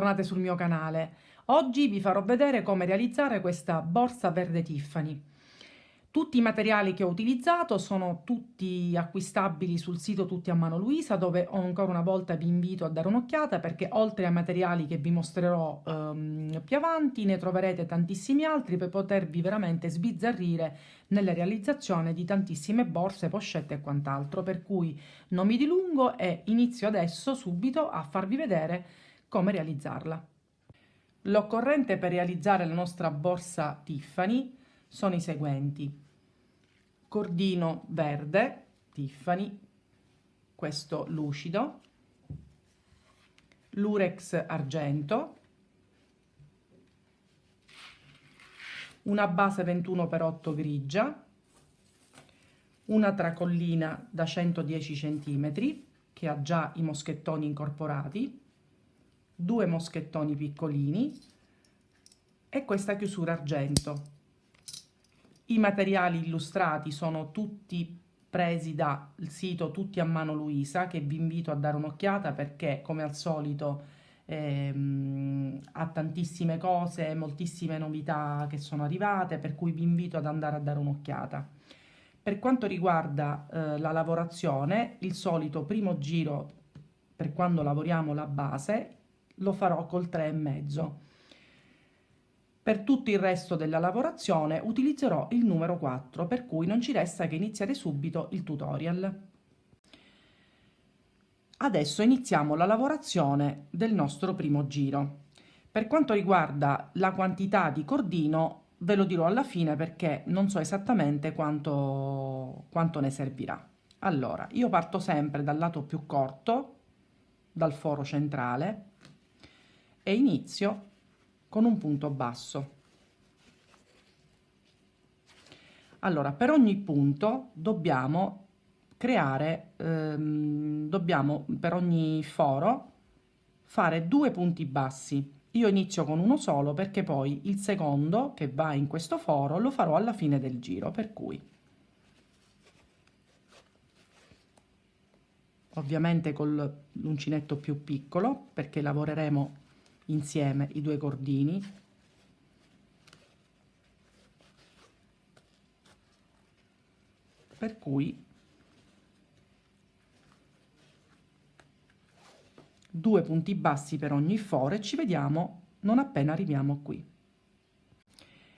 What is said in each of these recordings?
bentornate sul mio canale. Oggi vi farò vedere come realizzare questa borsa verde Tiffany. Tutti i materiali che ho utilizzato sono tutti acquistabili sul sito Tutti a Mano Luisa, dove ancora una volta vi invito a dare un'occhiata perché oltre ai materiali che vi mostrerò più avanti ne troverete tantissimi altri per potervi veramente sbizzarrire nella realizzazione di tantissime borse, pochette e quant'altro, per cui non mi dilungo e inizio adesso subito a farvi vedere come realizzarla. L'occorrente per realizzare la nostra borsa Tiffany sono i seguenti: cordino verde Tiffany, questo lucido, lurex argento, una base 21x8 grigia, una tracollina da 110 cm che ha già i moschettoni incorporati, due moschettoni piccolini e questa chiusura argento. I materiali illustrati sono tutti presi dal sito Tutti a Mano Luisa, che vi invito a dare un'occhiata perché come al solito ha tantissime cose, moltissime novità che sono arrivate, per cui vi invito ad andare a dare un'occhiata. Per quanto riguarda la lavorazione, il solito primo giro per quando lavoriamo la base lo farò col 3,5. Per tutto il resto della lavorazione utilizzerò il numero 4, per cui non ci resta che iniziare subito il tutorial. Adesso iniziamo la lavorazione del nostro primo giro. Per quanto riguarda la quantità di cordino, ve lo dirò alla fine perché non so esattamente quanto ne servirà. Allora, io parto sempre dal lato più corto, dal foro centrale, e inizio con un punto basso. Allora, per ogni punto dobbiamo creare, dobbiamo per ogni foro fare due punti bassi. Io inizio con uno solo perché poi il secondo che va in questo foro lo farò alla fine del giro, per cui ovviamente con l'uncinetto più piccolo perché lavoreremo insieme i due cordini. Per cui due punti bassi per ogni foro e ci vediamo non appena arriviamo qui.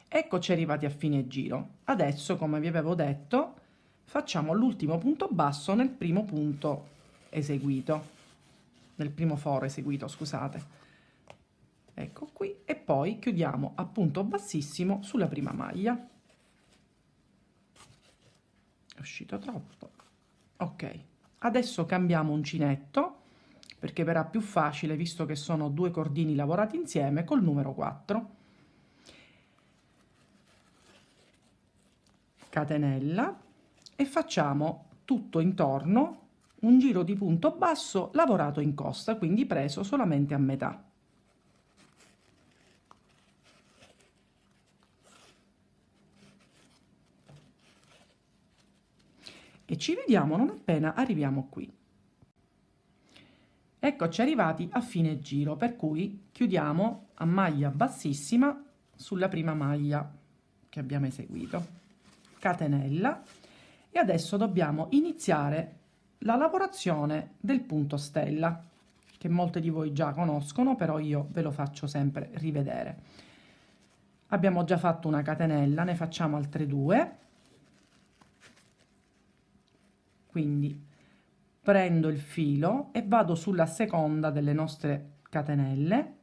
Eccoci arrivati a fine giro. Adesso, come vi avevo detto, facciamo l'ultimo punto basso nel primo punto eseguito, nel primo foro eseguito, scusate. Ecco qui, e poi chiudiamo a punto bassissimo sulla prima maglia. È uscito troppo. Ok, adesso cambiamo uncinetto perché verrà più facile visto che sono due cordini lavorati insieme col numero 4. Catenella e facciamo tutto intorno un giro di punto basso lavorato in costa, quindi preso solamente a metà. E ci vediamo non appena arriviamo qui. Eccoci arrivati a fine giro, per cui chiudiamo a maglia bassissima sulla prima maglia che abbiamo eseguito. Catenella e adesso dobbiamo iniziare la lavorazione del punto stella, che molti di voi già conoscono, però io ve lo faccio sempre rivedere. Abbiamo già fatto una catenella, ne facciamo altre due, quindi prendo il filo e vado sulla seconda delle nostre catenelle,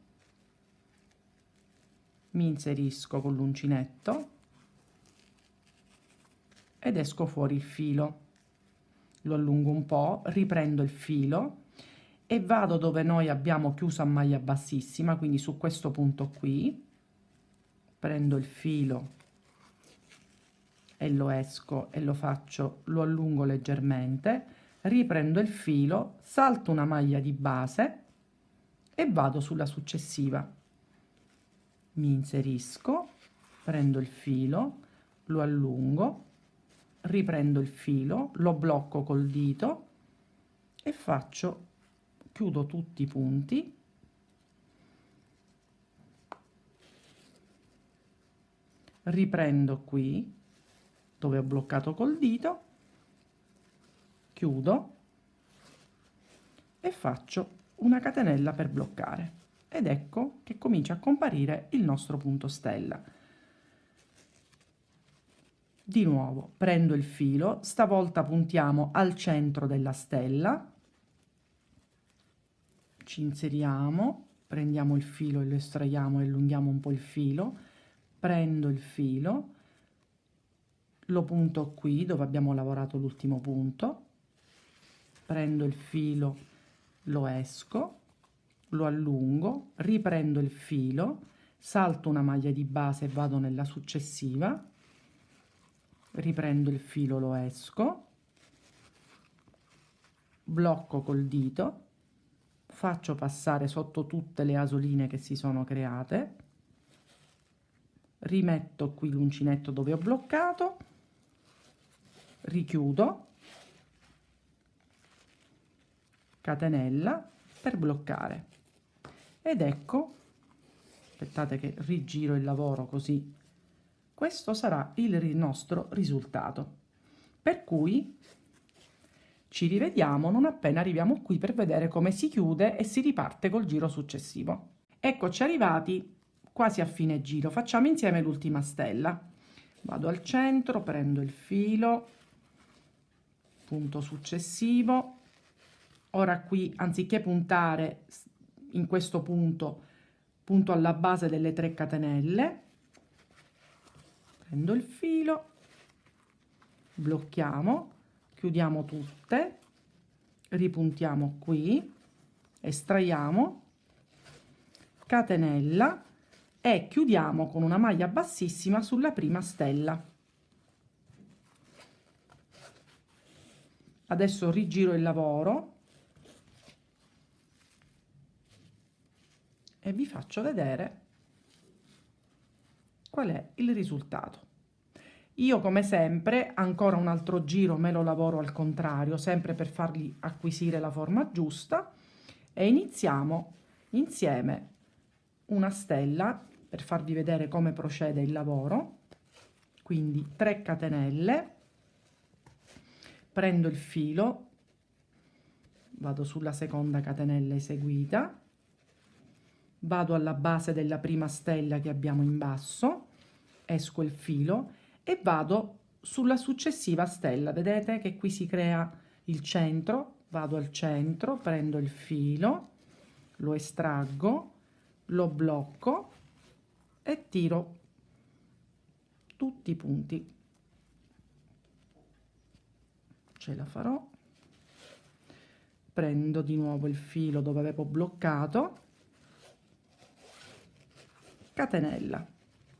mi inserisco con l'uncinetto ed esco fuori il filo, lo allungo un po', riprendo il filo e vado dove noi abbiamo chiuso a maglia bassissima, quindi su questo punto qui, prendo il filo e lo esco e lo faccio, lo allungo leggermente, riprendo il filo, salto una maglia di base e vado sulla successiva, mi inserisco, prendo il filo, lo allungo, riprendo il filo, lo blocco col dito e faccio, chiudo tutti i punti riprendo qui dove ho bloccato col dito, chiudo e faccio una catenella per bloccare, ed ecco che comincia a comparire il nostro punto stella. Di nuovo prendo il filo, stavolta puntiamo al centro della stella, ci inseriamo, prendiamo il filo e lo estraiamo e allunghiamo un po' il filo, prendo il filo, lo punto qui dove abbiamo lavorato l'ultimo punto, prendo il filo, lo esco, lo allungo, riprendo il filo, salto una maglia di base e vado nella successiva, riprendo il filo, lo esco, blocco col dito, faccio passare sotto tutte le asoline che si sono create, rimetto qui l'uncinetto dove ho bloccato, richiudo, catenella per bloccare, ed ecco, aspettate che rigiro il lavoro così, questo sarà il nostro risultato, per cui ci rivediamo non appena arriviamo qui per vedere come si chiude e si riparte col giro successivo. Eccoci arrivati quasi a fine giro, facciamo insieme l'ultima stella, vado al centro, prendo il filo, punto successivo. Ora qui, anziché puntare in questo punto, punto alla base delle 3 catenelle, prendo il filo, blocchiamo, chiudiamo tutte, ripuntiamo qui, estraiamo, catenella e chiudiamo con una maglia bassissima sulla prima stella. Adesso rigiro il lavoro e vi faccio vedere qual è il risultato. Io come sempre ancora un altro giro me lo lavoro al contrario, sempre per fargli acquisire la forma giusta, e iniziamo insieme una stella per farvi vedere come procede il lavoro. Quindi 3 catenelle, prendo il filo, vado sulla seconda catenella eseguita, vado alla base della prima stella che abbiamo in basso, esco il filo e vado sulla successiva stella. Vedete che qui si crea il centro, vado al centro, prendo il filo, lo estraggo, lo blocco e tiro tutti i punti. Ce la farò. Prendo di nuovo il filo dove avevo bloccato, catenella,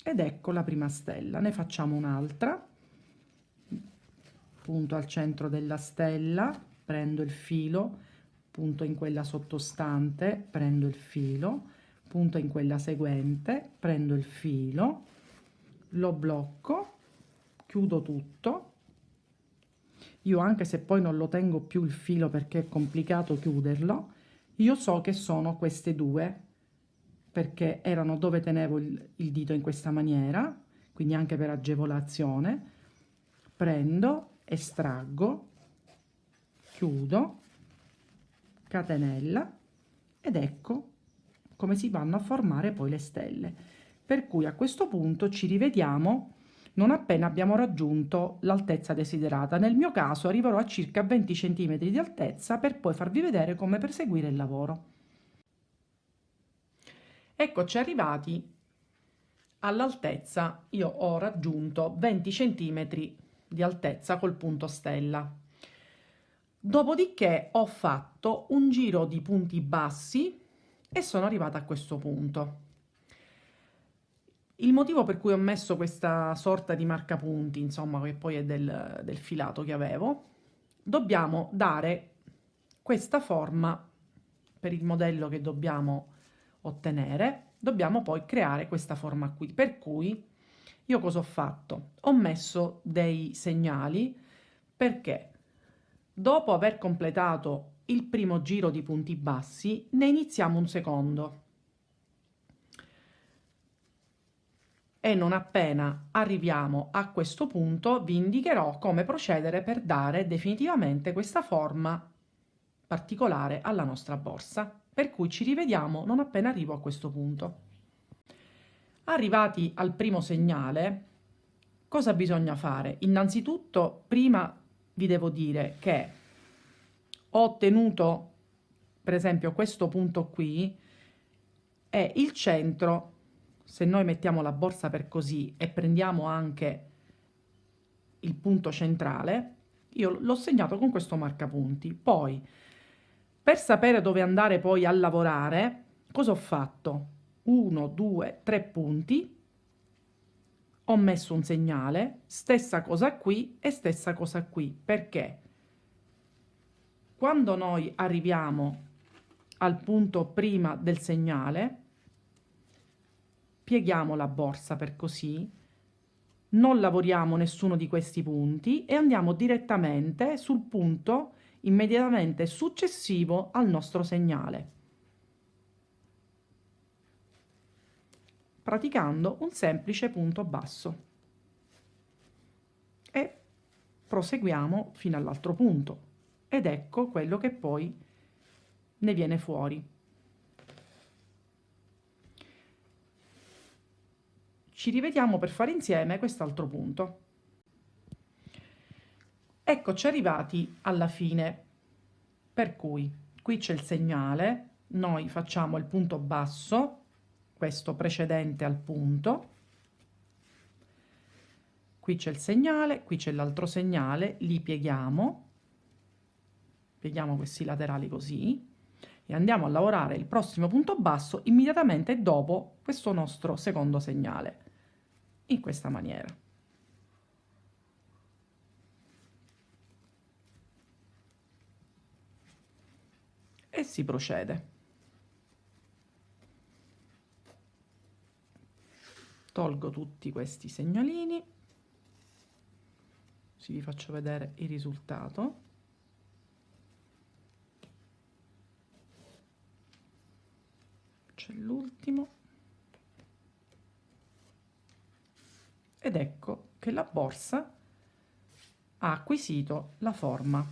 ed ecco la prima stella. Ne facciamo un'altra, punto al centro della stella, prendo il filo, punto in quella sottostante, prendo il filo, punto in quella seguente, prendo il filo, lo blocco, chiudo tutto. Io, anche se poi non lo tengo più il filo perché è complicato chiuderlo, io so che sono queste due, perché erano dove tenevo il dito in questa maniera, quindi anche per agevolazione. Prendo, estraggo, chiudo, catenella, ed ecco come si vanno a formare poi le stelle. Per cui a questo punto ci rivediamo non appena abbiamo raggiunto l'altezza desiderata. Nel mio caso arriverò a circa 20 cm di altezza, per poi farvi vedere come proseguire il lavoro. Eccoci arrivati all'altezza. Io ho raggiunto 20 cm di altezza col punto stella. Dopodiché ho fatto un giro di punti bassi e sono arrivata a questo punto. Il motivo per cui ho messo questa sorta di marcapunti, insomma, che poi è del filato che avevo, dobbiamo dare questa forma per il modello che dobbiamo ottenere, dobbiamo poi creare questa forma qui. Per cui io cosa ho fatto? Ho messo dei segnali, perché dopo aver completato il primo giro di punti bassi ne iniziamo un secondo e non appena arriviamo a questo punto vi indicherò come procedere per dare definitivamente questa forma particolare alla nostra borsa, per cui ci rivediamo non appena arrivo a questo punto. Arrivati al primo segnale, cosa bisogna fare? Innanzitutto, prima vi devo dire che ho ottenuto, per esempio, questo punto qui è il centro. Se noi mettiamo la borsa per così e prendiamo anche il punto centrale, io l'ho segnato con questo marcapunti. Poi, per sapere dove andare poi a lavorare, cosa ho fatto? 1, 2, 3 punti, ho messo un segnale, stessa cosa qui e stessa cosa qui. Perché? Quando noi arriviamo al punto prima del segnale, pieghiamo la borsa per così, non lavoriamo nessuno di questi punti e andiamo direttamente sul punto immediatamente successivo al nostro segnale, praticando un semplice punto basso, e proseguiamo fino all'altro punto ed ecco quello che poi ne viene fuori. Ci rivediamo per fare insieme quest'altro punto. Eccoci arrivati alla fine, per cui qui c'è il segnale, noi facciamo il punto basso, questo precedente al punto, qui c'è il segnale, qui c'è l'altro segnale, li pieghiamo questi laterali così e andiamo a lavorare il prossimo punto basso immediatamente dopo questo nostro secondo segnale, in questa maniera. E si procede. Tolgo tutti questi segnalini, così vi faccio vedere il risultato. C'è l'ultimo. Ed ecco che la borsa ha acquisito la forma.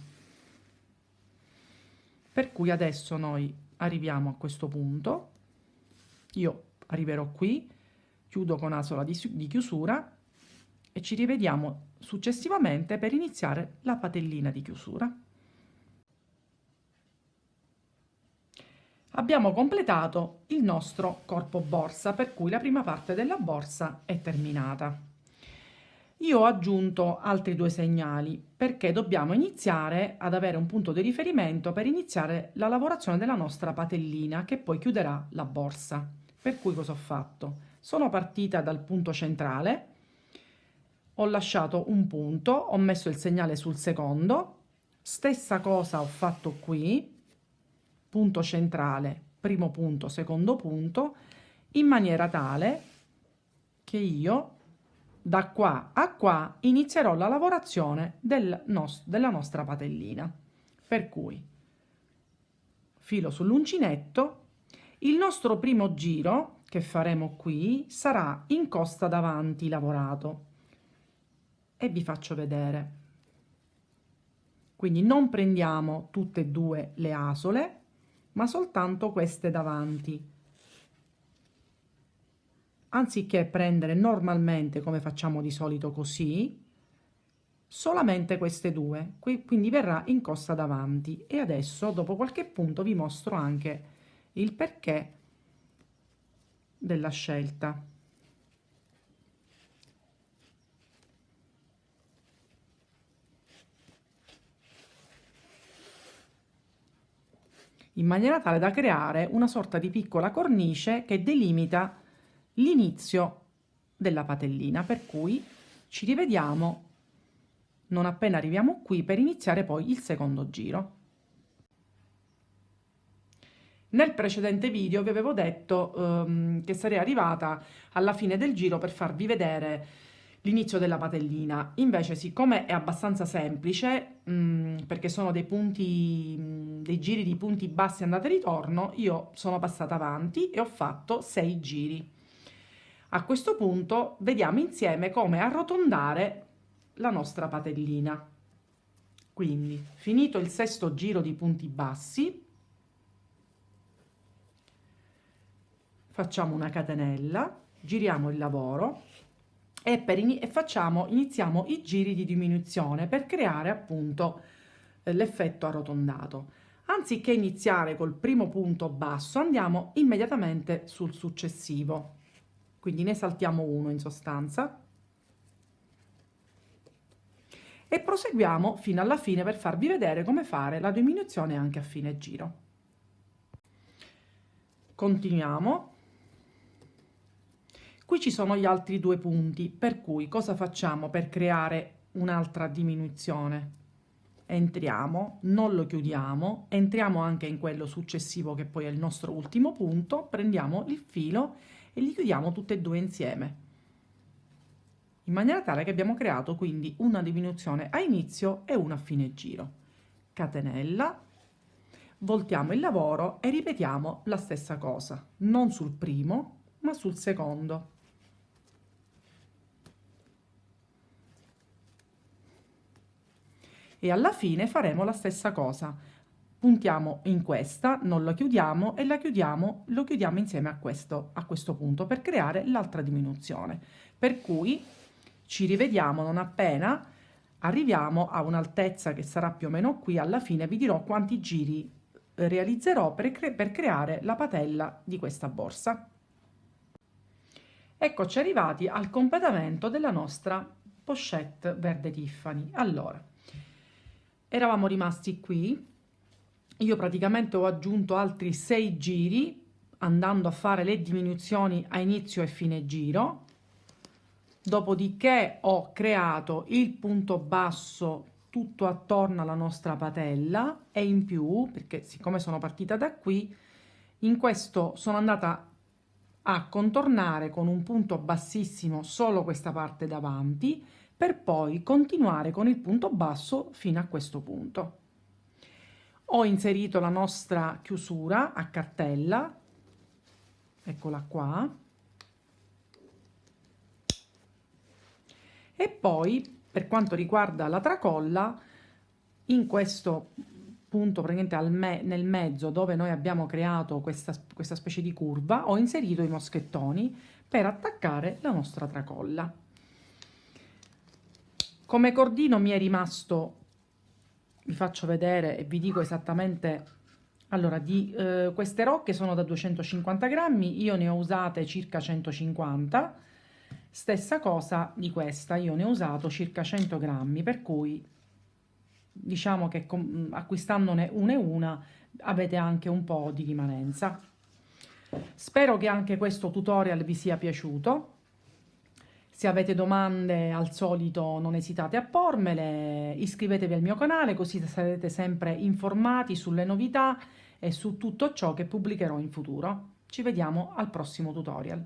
Per cui adesso noi arriviamo a questo punto, io arriverò qui, chiudo con asola di chiusura e ci rivediamo successivamente per iniziare la patellina di chiusura. Abbiamo completato il nostro corpo borsa, per cui la prima parte della borsa è terminata. Io ho aggiunto altri due segnali perché dobbiamo iniziare ad avere un punto di riferimento per iniziare la lavorazione della nostra patellina che poi chiuderà la borsa. Per cui cosa ho fatto? Sono partita dal punto centrale, ho lasciato un punto, ho messo il segnale sul secondo, stessa cosa ho fatto qui, punto centrale, primo punto, secondo punto, in maniera tale che io da qua a qua inizierò la lavorazione della nostra patellina. Per cui filo sull'uncinetto, il nostro primo giro che faremo qui sarà in costa davanti lavorato e vi faccio vedere. Quindi non prendiamo tutte e due le asole, ma soltanto queste davanti. Anziché prendere normalmente come facciamo di solito così, solamente queste due, quindi verrà in costa davanti. E adesso dopo qualche punto vi mostro anche il perché della scelta. In maniera tale da creare una sorta di piccola cornice che delimita l'inizio della patellina, per cui ci rivediamo non appena arriviamo qui per iniziare poi il secondo giro. Nel precedente video vi avevo detto che sarei arrivata alla fine del giro per farvi vedere l'inizio della patellina. Invece, siccome è abbastanza semplice, perché sono dei punti, dei giri di punti bassi andata e ritorno, io sono passata avanti e ho fatto 6 giri. A questo punto vediamo insieme come arrotondare la nostra patellina. Quindi, finito il sesto giro di punti bassi, facciamo una catenella, giriamo il lavoro e iniziamo i giri di diminuzione per creare appunto l'effetto arrotondato. Anziché iniziare col primo punto basso, andiamo immediatamente sul successivo. Quindi ne saltiamo uno in sostanza e proseguiamo fino alla fine per farvi vedere come fare la diminuzione anche a fine giro. Continuiamo. Qui ci sono gli altri due punti, per cui cosa facciamo per creare un'altra diminuzione? Entriamo, non lo chiudiamo, entriamo anche in quello successivo che poi è il nostro ultimo punto, prendiamo il filo e li chiudiamo tutte e due insieme, in maniera tale che abbiamo creato quindi una diminuzione a inizio e una a fine giro. Catenella, voltiamo il lavoro e ripetiamo la stessa cosa, non sul primo ma sul secondo. E alla fine faremo la stessa cosa, puntiamo in questa, non la chiudiamo e lo chiudiamo insieme a questo punto per creare l'altra diminuzione, per cui ci rivediamo non appena arriviamo a un'altezza che sarà più o meno qui. Alla fine vi dirò quanti giri realizzerò per creare la patella di questa borsa. Eccoci arrivati al completamento della nostra pochette verde Tiffany. Allora, eravamo rimasti qui, io praticamente ho aggiunto altri 6 giri andando a fare le diminuzioni a inizio e fine giro, dopodiché ho creato il punto basso tutto attorno alla nostra patella e in più, perché siccome sono partita da qui, in questo sono andata a contornare con un punto bassissimo solo questa parte davanti, per poi continuare con il punto basso fino a questo punto. Ho inserito la nostra chiusura a cartella, eccola qua, e poi per quanto riguarda la tracolla, in questo punto praticamente nel mezzo dove noi abbiamo creato questa specie di curva, ho inserito i moschettoni per attaccare la nostra tracolla. Come cordino mi è rimasto, vi faccio vedere e vi dico esattamente, allora queste rocche sono da 250 grammi, io ne ho usate circa 150, stessa cosa di questa, io ne ho usato circa 100 grammi, per cui diciamo che acquistandone una e una avete anche un po' di rimanenza. Spero che anche questo tutorial vi sia piaciuto. Se avete domande, al solito non esitate a pormele, iscrivetevi al mio canale così sarete sempre informati sulle novità e su tutto ciò che pubblicherò in futuro. Ci vediamo al prossimo tutorial.